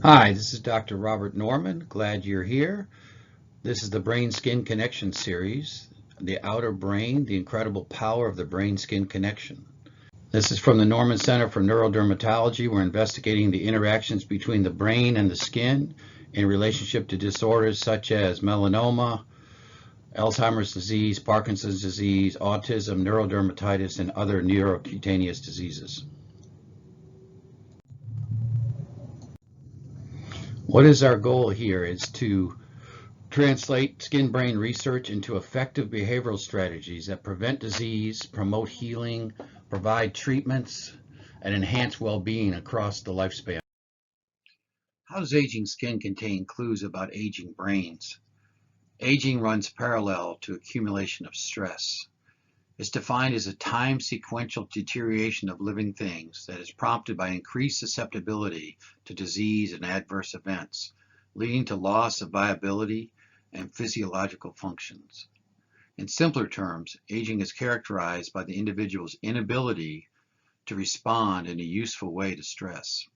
Hi, this is Dr. Robert Norman. Glad you're here. This is the Brain-Skin Connection series, The Outer Brain, the Incredible Power of the Brain-Skin Connection. This is from the Norman Center for Neurodermatology. We're investigating the interactions between the brain and the skin in relationship to disorders such as melanoma, Alzheimer's disease, Parkinson's disease, autism, neurodermatitis, and other neurocutaneous diseases. What is our goal here is to translate skin-brain research into effective behavioral strategies that prevent disease, promote healing, provide treatments, and enhance well-being across the lifespan. How does aging skin contain clues about aging brains? Aging runs parallel to accumulation of stress. It's defined as a time sequential deterioration of living things that is prompted by increased susceptibility to disease and adverse events, leading to loss of viability and physiological functions. In simpler terms, aging is characterized by the individual's inability to respond in a useful way to stress.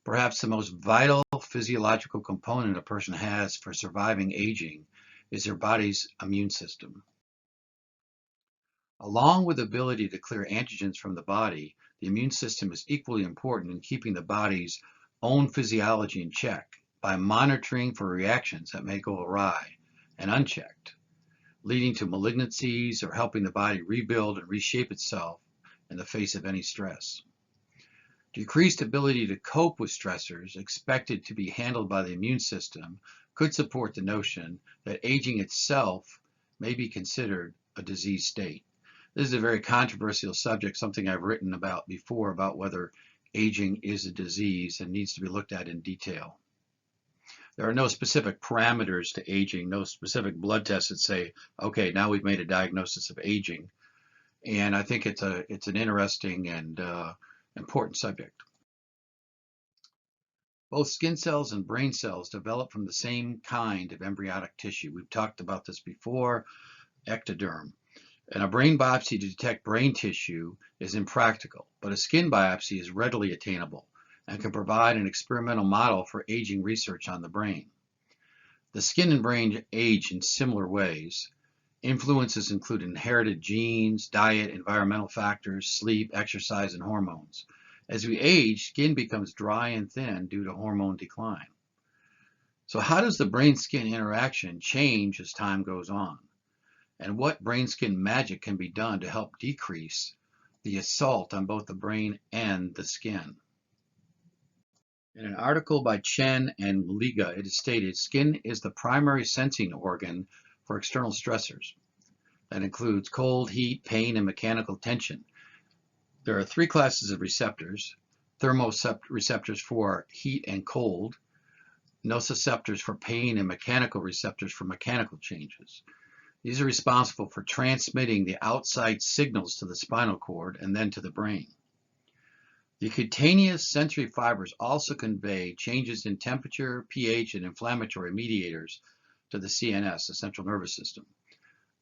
Perhaps the most vital physiological component a person has for surviving aging is their body's immune system. Along with the ability to clear antigens from the body, the immune system is equally important in keeping the body's own physiology in check by monitoring for reactions that may go awry and unchecked, leading to malignancies or helping the body rebuild and reshape itself in the face of any stress. Decreased ability to cope with stressors expected to be handled by the immune system could support the notion that aging itself may be considered a disease state. This is a very controversial subject, something I've written about before about whether aging is a disease and needs to be looked at in detail. There are no specific parameters to aging, no specific blood tests that say, okay, now we've made a diagnosis of aging. And I think it's an interesting and important subject. Both skin cells and brain cells develop from the same kind of embryonic tissue. We've talked about this before, ectoderm. And a brain biopsy to detect brain tissue is impractical, but a skin biopsy is readily attainable and can provide an experimental model for aging research on the brain. The skin and brain age in similar ways. Influences include inherited genes, diet, environmental factors, sleep, exercise, and hormones. As we age, skin becomes dry and thin due to hormone decline. So how does the brain-skin interaction change as time goes on? And what brain-skin magic can be done to help decrease the assault on both the brain and the skin? In an article by Chen and Lyga, it is stated, skin is the primary sensing organ for external stressors. That includes cold, heat, pain, and mechanical tension. There are three classes of receptors: thermoreceptors for heat and cold, nociceptors for pain, and mechanical receptors for mechanical changes. These are responsible for transmitting the outside signals to the spinal cord and then to the brain. The cutaneous sensory fibers also convey changes in temperature, pH, and inflammatory mediators to the CNS, the central nervous system.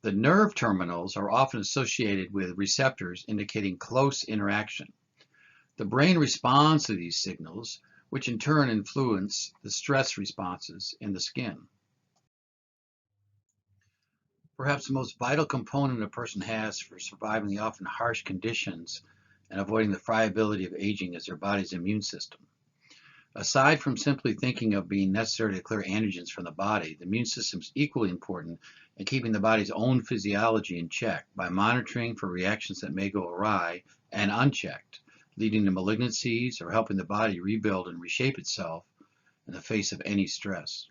The nerve terminals are often associated with receptors indicating close interaction. The brain responds to these signals, which in turn influence the stress responses in the skin. Perhaps the most vital component a person has for surviving the often harsh conditions and avoiding the friability of aging is their body's immune system. Aside from simply thinking of being necessary to clear antigens from the body, the immune system is equally important in keeping the body's own physiology in check by monitoring for reactions that may go awry and unchecked, leading to malignancies or helping the body rebuild and reshape itself in the face of any stress.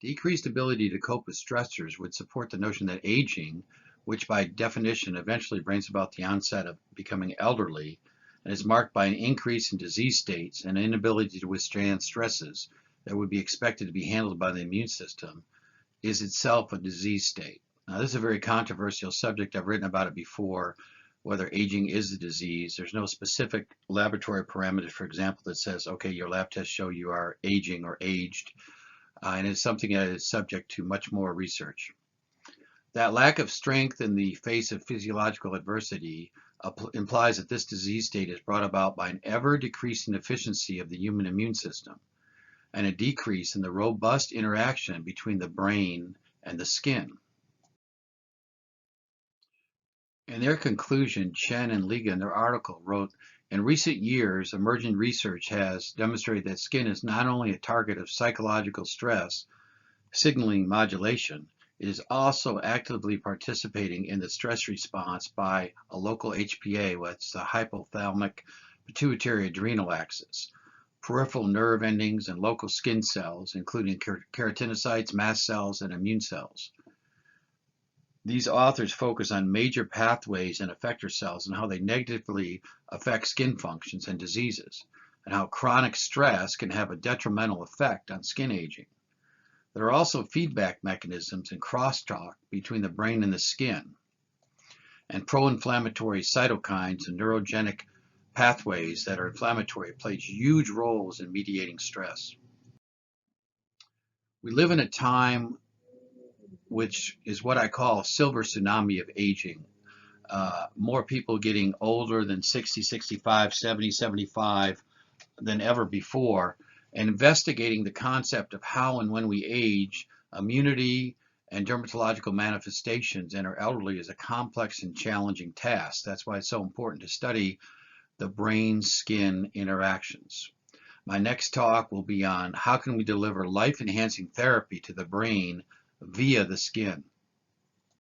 Decreased ability to cope with stressors would support the notion that aging, which by definition eventually brings about the onset of becoming elderly, and is marked by an increase in disease states and inability to withstand stresses that would be expected to be handled by the immune system, is itself a disease state. Now, this is a very controversial subject. I've written about it before, whether aging is a disease. There's no specific laboratory parameter, for example, that says, okay, your lab tests show you are aging or aged. And it's something that is subject to much more research. That lack of strength in the face of physiological adversity implies that this disease state is brought about by an ever-decreasing efficiency of the human immune system and a decrease in the robust interaction between the brain and the skin. In their conclusion, Chen and Lyga in their article wrote, in recent years, emerging research has demonstrated that skin is not only a target of psychological stress signaling modulation, it is also actively participating in the stress response by a local HPA, what's the hypothalamic-pituitary-adrenal axis, peripheral nerve endings, and local skin cells, including keratinocytes, mast cells, and immune cells. These authors focus on major pathways in effector cells and how they negatively affect skin functions and diseases, and how chronic stress can have a detrimental effect on skin aging. There are also feedback mechanisms and crosstalk between the brain and the skin, and pro-inflammatory cytokines and neurogenic pathways that are inflammatory play huge roles in mediating stress. We live in a time which is what I call a silver tsunami of aging. More people getting older than 60, 65, 70, 75 than ever before, and investigating the concept of how and when we age, immunity and dermatological manifestations in our elderly is a complex and challenging task. That's why it's so important to study the brain-skin interactions. My next talk will be on how can we deliver life-enhancing therapy to the brain via the skin.